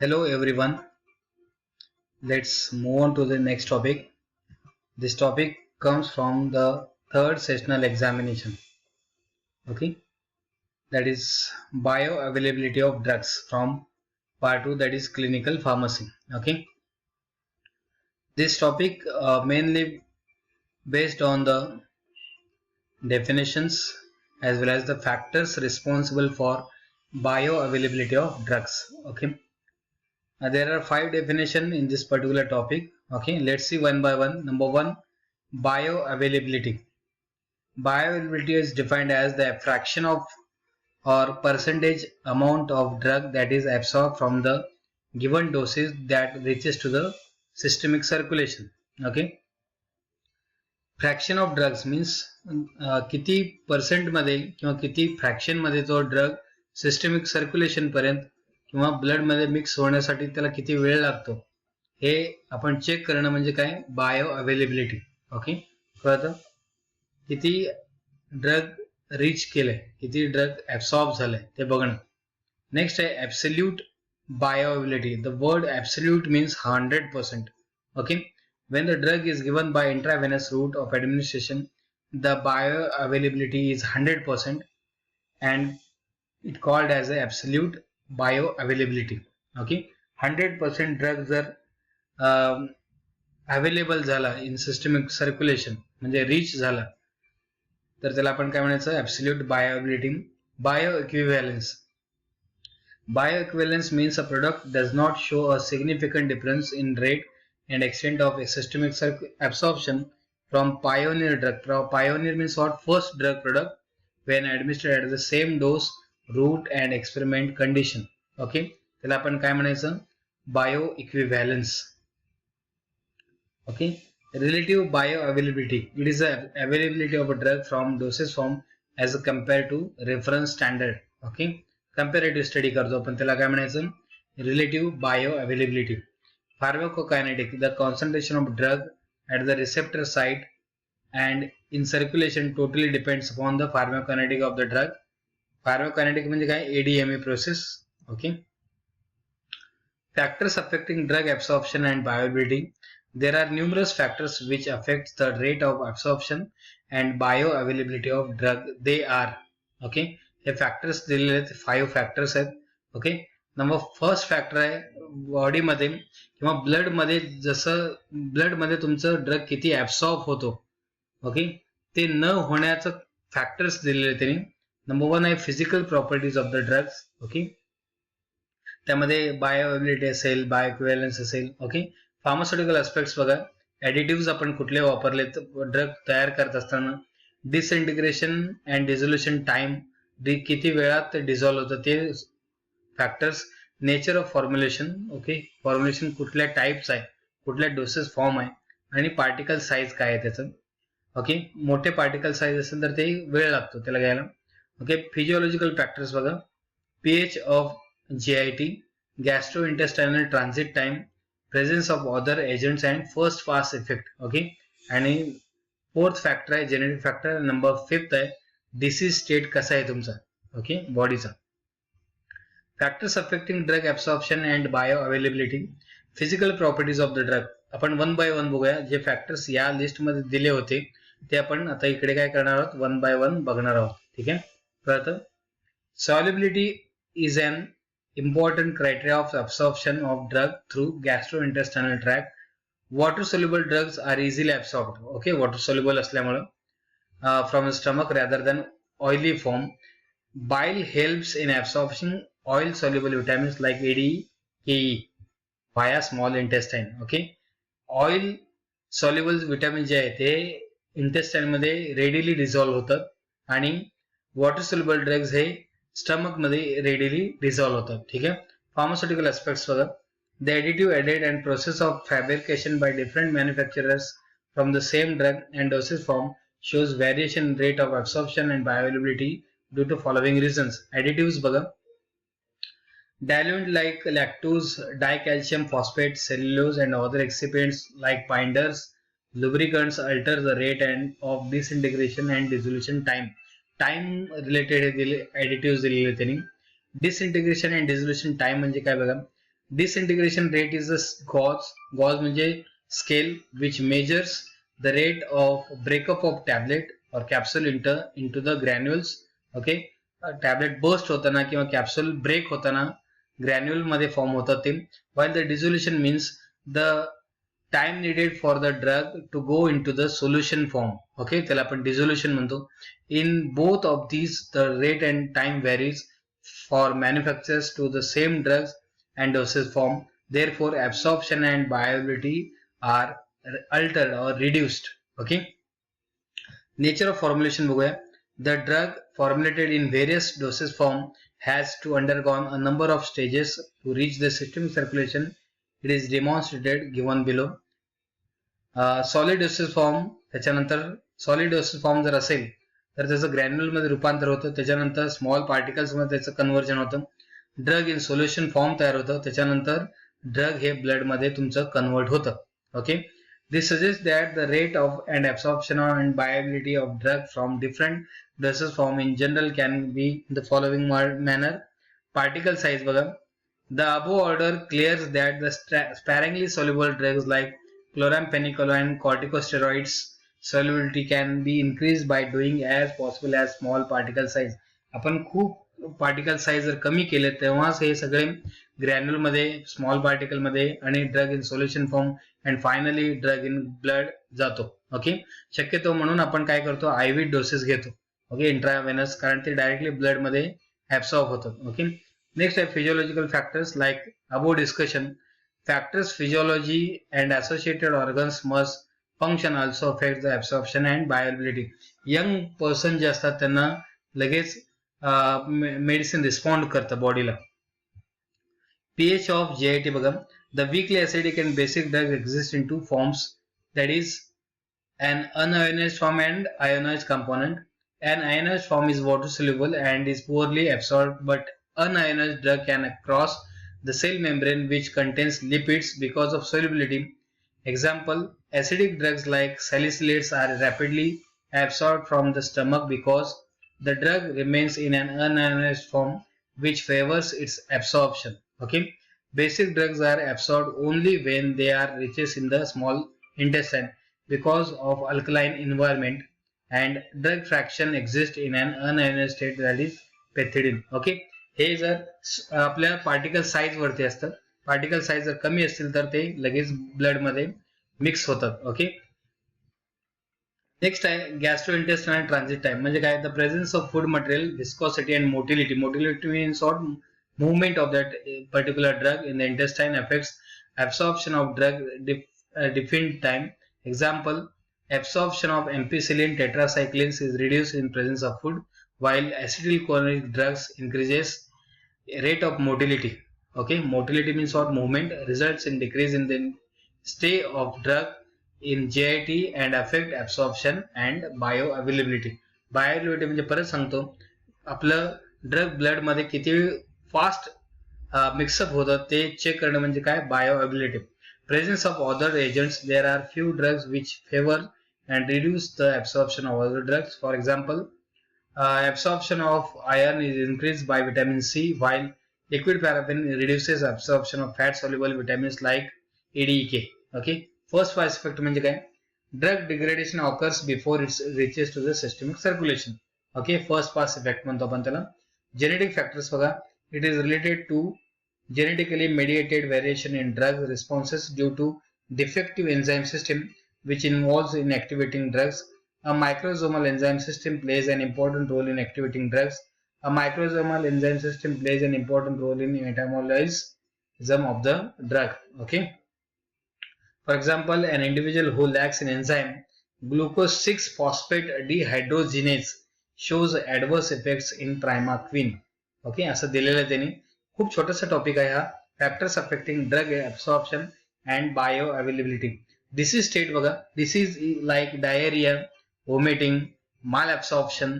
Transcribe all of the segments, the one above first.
Hello everyone. Let's move on to the next topic. This topic comes from the third sessional examination. Okay, that is bioavailability of drugs from part 2, that is clinical pharmacy. Okay, this topic mainly based on the definitions as well as the factors responsible for bioavailability of drugs. Okay, there are 5 definitions in this particular topic. Okay, let's see one by one. Number one, bioavailability. Bioavailability is defined as the fraction of or percentage amount of drug that is absorbed from the given dosage that reaches to the systemic circulation. Okay, fraction of drugs means किती percent मध्ये किंवा किती fraction मध्ये तो drug systemic circulation पर्यंत किंवा blood मध्ये mix होण्यासाठी त्याला किती वेळ लागतो हे आपण चेक करणं म्हणजे काय बायो अवेलेबिलिटी. ओके, कळतं किती ड्रग रीच केलंय किती ड्रग ऍब्सॉर्ब झालंय ते बघणं. नेक्स्ट आहे absolute bioavailability. The word absolute means 100%. Okay, when the drug is given by intravenous route of administration, the bioavailability is 100% and it called as a absolute bioavailability. Okay, 100% drug जर available झाला in systemic circulation म्हणजे reach झाला तर त्याला आपण काय म्हणायचं absolute bioavailability. Bio equivalence. Bioequivalence means a product does not show a significant difference in rate and extent of systemic absorption from pioneer drug. Pioneer means what? First drug product when administered at the same dose, route and experiment condition. Okay, त्याला आपण काय म्हणायचं bioequivalence. Okay, relative bioavailability. It is the availability of a drug from dosage form as compared to reference standard. Okay, comparative study करतो आपण त्याला काय म्हणायचं relative bioavailability. Pharmacokinetic. The concentration of drug at the receptor site and in circulation totally depends upon the pharmacokinetic of the drug. Pharmacokinetic म्हणजे काय ADMA process. Okay, factors affecting drug absorption and bioavailability. There are numerous factors which affect the rate of absorption and bioavailability of drug. They are. Okay, हे factors दिलेले आहेत 5 factors आहेत. Okay, number first factor आहे बॉडीमध्ये किंवा blood मध्ये जसं blood मध्ये तुमचं ड्रग किती ऍब्सॉर्ब होतो. ओके, ते न होण्याचं फॅक्टर्स दिलेले त्यांनी. नंबर 1 आहे physical properties of the drugs. Okay, त्यामध्ये बायोअवेलेबिलिटी असेल बायोइक्विव्हॅलन्स असेल. ओके, फार्मास्युटिकल ऍस्पेक्ट्स बघा ऍडिटिव्ह आपण कुठले वापरले ड्रग तयार करत असताना. डिसइंटिग्रेशन अँड डिझोल्युशन टाइम किती वेळात ते डिझॉल्व्ह होतं ते factors. Nature of formulation. Okay, formulation कुठल्या टाईप्स आहे कुठल्या डोसेस फॉर्म आहे आणि पार्टिकल साईज काय आहे त्याचं. ओके, मोठे पार्टिकल साईज असेल तर ते वेळ लागतो त्याला घ्यायला. ओके, फिजिओलॉजिकल फॅक्टर्स बघा pH of GIT, gastrointestinal transit time, presence of other agents and first pass effect. Okay, आणि फोर्थ फॅक्टर आहे जेनेटिक फॅक्टर. नंबर 5 आहे डिसीज स्टेट कसा आहे तुमचा. ओके, बॉडीचा. Factors affecting drug absorption and bioavailability. Physical properties of the drug. आपण 1 bye 1 बघूया. जे फॅक्टर्स या लिस्टमध्ये दिले होते ते आपण आता इकडे काय करणार आहोत 1 बाय 1 बघणार आहोत. ठीक आहे, कळतं. Solubility is an important criteria of absorption of drug through gastrointestinal tract. Water soluble drugs are easily absorbed. Okay, water soluble असल्यामुळे from the stomach rather than oily form. Bile helps in absorption oil soluble vitamins like A, D, K, E via small intestine. Okay, oil soluble vitamins जे आहे ते intestine मध्ये readily dissolve होतात आणि water soluble drugs हे stomach मध्ये readily dissolve होतात. ठीक आहे, फार्मास्युटिकल ऍस्पेक्ट्स बघा. The additive added and process of fabrication by different manufacturers from the same drug and dosage form shows variation in rate of absorption and bioavailability due to following reasons. Additives बघा diluent like lactose, dicalcium phosphate, cellulose and other excipients like binders, lubricants alter the rate and of disintegration and dissolution time. Time related additives दिलेले त्यांनी. Disintegration and dissolution time म्हणजे काय बघा Disintegration rate is a gauge म्हणजे scale which measures the rate of breakup of tablet or capsule into the granules. Okay, tablet burst होताना किंवा capsule break होताना granule मध्ये फॉर्म होतात ते. while the dissolution means the time needed for the drug to go into the solution form. Okay, त्याला आपण dissolution म्हणतो. In both of these the rate and time varies for manufacturers to the same drugs and dosage form. Therefore absorption and bioavailability are altered or reduced. Okay, nature of formulation बघूया. The drug formulated in various dosage form has to undergone a number of stages to reach the systemic circulation. It is demonstrated given below. Solid dosage form, त्याच्यानंतर solid dosage form जर असेल तर त्याचं granule मध्ये रूपांतर होतं, त्याच्यानंतर small particles मध्ये त्याचं कन्व्हर्जन होतं, ड्रग इन सोल्युशन फॉर्म तयार होतं, त्याच्यानंतर ड्रग हे ब्लड मध्ये तुमचं कन्वर्ट होतं. Okay, this suggest that the rate of and absorption and बायोबिलिटी of drug from different dosage form in general can be the following manner. Particle size बघा. The above order clears that the sparingly soluble drugs like chloramphenicol and corticosteroids solubility can be increased by doing as possible as small particle size. आपण खूप particle size जर कमी केले तेव्हाच हे सगळे granule मध्ये, स्मॉल पार्टिकल मध्ये आणि drug in solution form and finally drug in blood जातो. ओके, शक्यतो म्हणून आपण काय करतो, आयव्ही डोसेस घेतो. ओके, इंट्राव्हेनस, कारण ते डायरेक्टली ब्लड मध्ये ऍब्सॉर्ब होतात. Okay, next are physiological factors like above discussion. Factors physiology and associated organs must function also affect the absorption and bioavailability. Young person जे असतात त्यांना लगेच मेडिसिन रिस्पॉन्ड करतं बॉडीला. pH of GIT बघा. The weakly acidic and basic drugs exist in two forms, that is an unionized form and ionized component. An ionized form is water soluble and is poorly absorbed, but unionized drug can cross the cell membrane which contains lipids because of solubility. Example, acidic drugs like salicylates are rapidly absorbed from the stomach because the drug remains in an unionized form which favors its absorption. Okay, basic drugs are absorbed only when they are reaches in the small intestine because of alkaline environment, and drug fraction exists in an unionized state, that is pethidine. Okay, हे जर आपल्या particle size वरती असतं, particle size जर कमी असतील तर ते लगेच ब्लड मध्ये मिक्स होतात. ओके, नेक्स्ट आहे गॅस्ट्रोइंटेस्टाइनल ट्रान्झिट टाइम. म्हणजे काय, the presence of food material, viscosity and motility. Motility means short movement of that particular drug in the intestine affects absorption of drug defined time. Example, absorption of ampicillin tetracyclines is reduced in presence of food, while acetylcholic drugs increases rate of motility. Okay, motility means what, movement, results in decrease in the stay of drug in GIT and affect absorption and bioavailability. Bioavailability म्हणजे परत सांगतो, आपलं drug blood मध्ये किती fast mix up होतं ते check करणं म्हणजे काय, bioavailability. Presence of other agents. There are few drugs which favour and reduce the absorption of other drugs. For example, absorption of iron is increased by vitamin C, while liquid paraffin reduces absorption of fat soluble vitamins like EDEK. Okay, first pass effect म्हणजे काय, drug degradation occurs before it reaches to the systemic circulation. Okay, first pass effect म्हणतो आपण त्याला. Genetic factors बघा. It is related to genetically mediated variation in drug responses due to defective enzyme system which involves in activating drugs. A microsomal enzyme system plays an important role in activating drugs. A microsomal enzyme system plays an important role in metabolism of the drug. Okay. For example, an individual who lacks an enzyme glucose 6-phosphate dehydrogenase shows adverse effects in primaquine. Okay, असं दिलेलं आहे त्यांनी. खूप छोटासा topic आहे हा. Factors affecting drug absorption and bioavailability. Disease state बघा. Disease like diarrhoea, vomiting, malabsorption,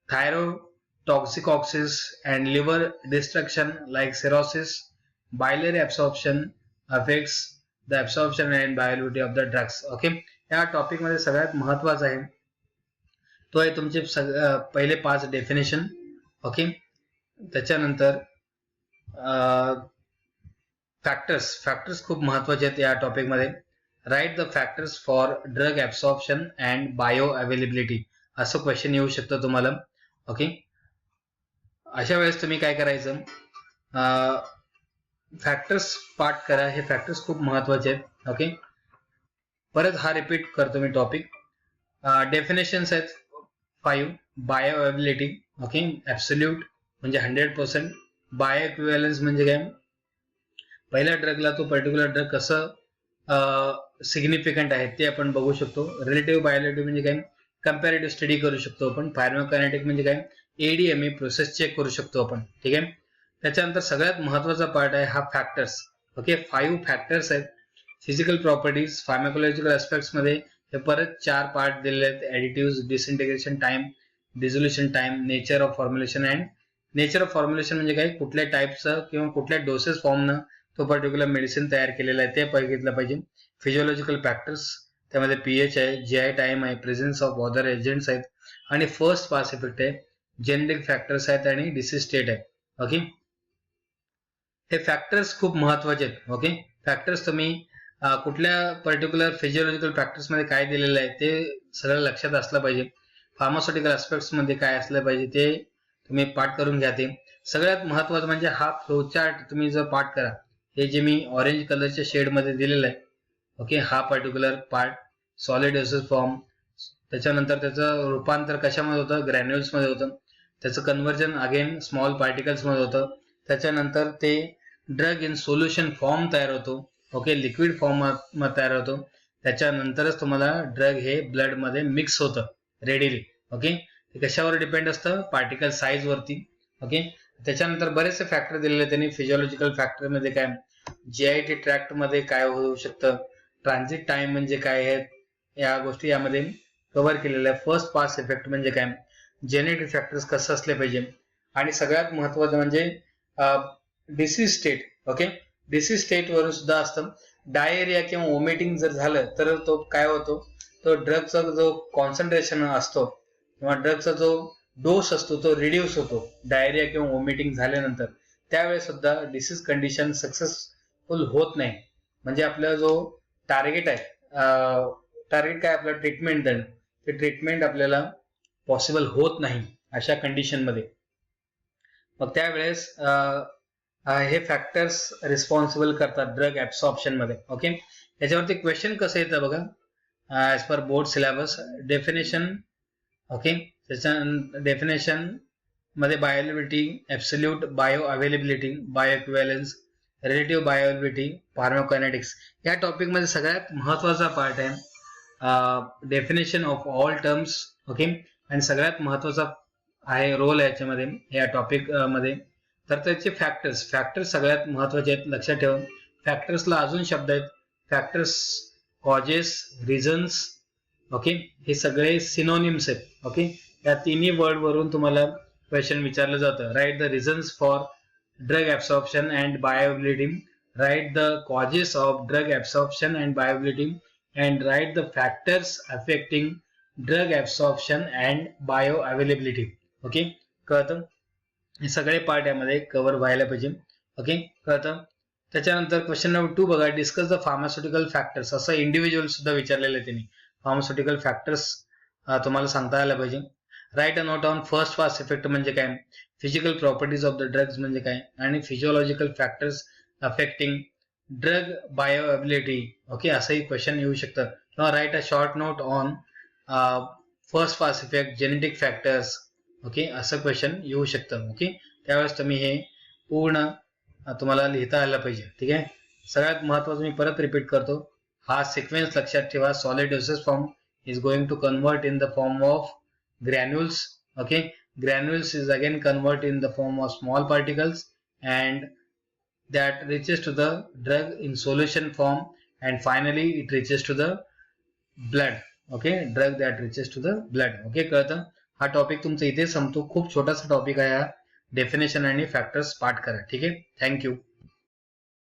thyrotoxicosis and liver destruction like cirrhosis. Biliary absorption affects the absorption and bioavailability of the drugs. Okay, या topic मध्ये सगळ्यात महत्वाचा आहे तो आहे तुमचे पहिले 5 डेफिनेशन. ओके, त्याच्यानंतर फॅक्टर्स खूप महत्वाचे आहेत या टॉपिक मध्ये. Write the factors for drug absorption and bio availability असं क्वेश्चन येऊ शकतं तुम्हाला. ओके, अशा वेळेस तुम्ही काय करायचं, फॅक्टर्स पाठ करा. हे फॅक्टर्स खूप महत्वाचे आहेत. ओके, परत हा रिपीट करतो मी टॉपिक. डेफिनेशन्स आहेत 5. बायो अवेलेबिलिटी, ओके, ऍब्सोल्यूट म्हणजे 100%. बायो इक्विव्हॅलन्स म्हणजे काय, पहिल्या ड्रगला तो पर्टिक्युलर ड्रग कसं सिग्निफिकंट आहे ते आपण बघू शकतो. रिलेटिव्ह बायोलिटी म्हणजे काय, कंपॅरेटिव्ह स्टडी करू शकतो आपण. फार्माकोकायनेटिक म्हणजे काय, एडीएमई प्रोसेस चेक करू शकतो आपण. ठीक आहे, त्याच्यानंतर सगळ्यात महत्वाचा पार्ट आहे हा फॅक्टर्स. ओके, 5 फॅक्टर्स आहेत. फिजिकल प्रॉपर्टीज, फार्माकोलॉजिकल ऍस्पेक्ट्स मध्ये हे परत 4 पार्ट दिलेले आहेत. Additive, disintegration time, dissolution time, nature of formulation. And nature of formulation म्हणजे काय, कुठल्या टाईपचं किंवा कुठल्या डोसेस फॉर्मनं तो पर्टिक्युलर मेडिसिन तयार केलेला आहे ते बघितलं पाहिजे. फिजिओलॉजिकल फॅक्टर्स, त्यामध्ये पीएच आहे, जीआय टाइम आहे, प्रेझेन्स ऑफ अदर एजंट्स आहेत, आणि फर्स्ट पास इफेक्ट आहे. जेनेटिक फॅक्टर्स आहेत आणि डिसीज स्टेट आहे. ओके, हे फॅक्टर्स खूप महत्वाचे आहेत. ओके, फॅक्टर्स तुम्ही कुठल्या पर्टिक्युलर फिजिओलॉजिकल फॅक्टर्स मध्ये काय दिलेलं आहे ते सगळं लक्षात असलं पाहिजे. फार्मास्युटिकल ऍस्पेक्ट्स मध्ये काय असलं पाहिजे ते तुम्ही पाठ करून घ्या. ते सगळ्यात महत्वाचं म्हणजे हा फ्लोचार्ट तुम्ही जर पाठ करा. हे जे मी ऑरेंज कलरच्या शेड मध्ये दिलेलं आहे, ओके, हा particular part solid doses form, त्याच्यानंतर त्याचं रूपांतर कशामध्ये होतं, ग्रॅन्युल्स मध्ये होतं, त्याचं कन्व्हर्जन अगेन स्मॉल पार्टिकल्स मध्ये होतं, त्याच्यानंतर ते ड्रग इन सोल्युशन फॉर्म तयार होतो. ओके, लिक्विड फॉर्म तयार होतो, त्याच्यानंतरच तुम्हाला ड्रग हे ब्लड मध्ये मिक्स होतं रेडीली. ओके, ते कशावर डिपेंड असतं, पार्टिकल साईज वरती. ओके, त्याच्यानंतर बरेचसे फॅक्टर दिलेले त्यांनी. फिजिओलॉजिकल फॅक्टर मध्ये काय, जीआयटी ट्रॅक्ट मध्ये काय होऊ शकतं, ट्रान्झिट टाइम म्हणजे काय आहे, या गोष्टी यामध्ये कव्हर केलेल्या आहे. फर्स्ट पास इफेक्ट म्हणजे काय, जेनेटिक फॅक्टर्स कसं असले पाहिजे, आणि सगळ्यात महत्वाचं म्हणजे disease state. Okay, disease state वरून सुद्धा असतं. डायरिया किंवा वॉमिटिंग जर झालं तर तो काय होतो, तो ड्रगचा जो कॉन्सन्ट्रेशन असतो किंवा ड्रगचा जो डोस असतो तो रिड्यूस होतो डायरिया किंवा वॉमिटिंग झाल्यानंतर. त्यावेळेस सुद्धा डिसीज कंडिशन सक्सेसफुल होत नाही. म्हणजे आपला जो टार्गेट आहे, टार्गेट काय आपलं, ट्रीटमेंट देणं, ते ट्रीटमेंट आपल्याला पॉसिबल होत नाही अशा कंडिशन मध्ये. मग त्यावेळेस हे फॅक्टर्स रिस्पॉन्सिबल करतात ड्रग ऍब्सॉर्प्शन मध्ये. ओके, याच्यावरती क्वेश्चन कसं येतं बघा, as per board syllabus. Definition, okay, त्याच्या डेफिनेशन मध्ये bioavailability, absolute bioavailability, bioequivalence, relative bioavailability, pharmacokinetics. या टॉपिक मध्ये सगळ्यात महत्वाचा पार्ट आहे definition of all terms. Okay, आणि सगळ्यात महत्वाचा आहे रोल याच्यामध्ये या टॉपिक मध्ये. तर त्याचे फॅक्टर्स सगळ्यात महत्वाचे आहेत, लक्षात ठेवा. फॅक्टर्सला अजून शब्द आहेत, फॅक्टर्स, कॉजेस, रिझन्स. ओके, हे सगळे सिनोनिम्स आहेत. ओके, या तिन्ही वर्ड वरून तुम्हाला क्वेश्चन विचारलं जातं. Write the reasons for drug absorption and bioavailability, write the causes of drug absorption and bioavailability, and write the factors affecting drug absorption and bioavailability. Okay, कळतं, हे सगळे पार्ट यामध्ये कव्हर व्हायला पाहिजे. ओके, कळतं. त्याच्यानंतर क्वेश्चन नंबर 2 बघा, discuss the pharmaceutical factors. असं इंडिव्हिज्युअल सुद्धा विचारलेलं आहे त्यांनी. फार्मास्युटिकल फॅक्टर्स तुम्हाला सांगता आलं पाहिजे. Right a note on first pass effect म्हणजे काय, physical properties of the drugs म्हणजे काय, आणि physiological factors affecting drug bioavailability. Okay, असंही क्वेश्चन येऊ शकतं. किंवा right a short note on first pass effect, genetic factors. Okay, असं क्वेश्चन येऊ शकतं. ओके, त्यावेळेस तुम्ही हे पूर्ण तुम्हाला लिहिता आलं पाहिजे. ठीक आहे, सगळ्यात महत्वाचं मी परत रिपीट करतो, हा सिक्वेन्स लक्षात ठेवा. Solid doses form is going to convert in the form of granules. Okay, granules is again convert in the form of small particles, and that reaches to the drug in solution form, and finally it reaches to the blood. Okay, drug that reaches to the blood. Okay, कळतं. हा topic तुमचा इथे संपतो. खूप छोटासा topic आहे हा. Definition आणि फॅक्टर्स पाठ करा. ठीक आहे, थँक्यू.